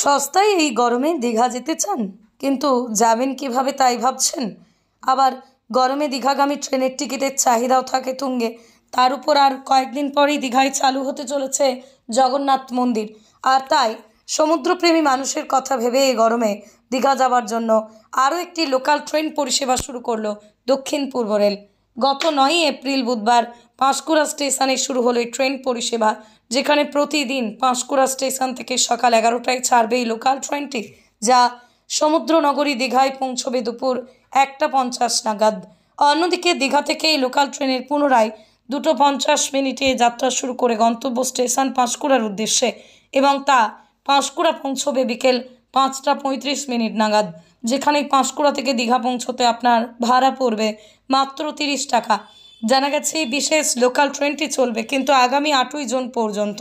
সস্তায় এই গরমে দীঘা যেতে চান, কিন্তু যাবেন কিভাবে তাই ভাবছেন। আবার গরমে দীঘাগামী ট্রেনের টিকিটের চাহিদাও থাকে তুঙ্গে। তার উপর আর কয়েকদিন পরেই দীঘায় চালু হতে চলেছে জগন্নাথ মন্দির। আর তাই সমুদ্রপ্রেমী মানুষের কথা ভেবে এই গরমে দীঘা যাওয়ার জন্য আরও একটি লোকাল ট্রেন পরিষেবা শুরু করলো দক্ষিণ পূর্ব রেল। গত 9ই এপ্রিল বুধবার পাঁশকুড়া স্টেশনে শুরু হলো এই ট্রেন পরিষেবা, যেখানে প্রতিদিন পাঁশকুড়া স্টেশন থেকে সকাল 11টায় ছাড়বে এই লোকাল ট্রেনটি, যা সমুদ্রনগরী দীঘায় পৌঁছবে দুপুর 1টা 50 নাগাদ। অন্যদিকে দীঘা থেকে এই লোকাল ট্রেনের পুনরায় 2:50 যাত্রা শুরু করে গন্তব্য স্টেশন পাঁশকুড়ার উদ্দেশ্যে, এবং তা পাঁশকুড়া পৌঁছবে বিকেল 5টা 35 নাগাদ, যেখানে পাঁশকুড়া থেকে দীঘা পৌঁছতে আপনার ভাড়া পড়বে মাত্র 30 টাকা। জানা গেছে এই বিশেষ লোকাল ট্রেনটি চলবে কিন্তু আগামী 8ই জুন পর্যন্ত।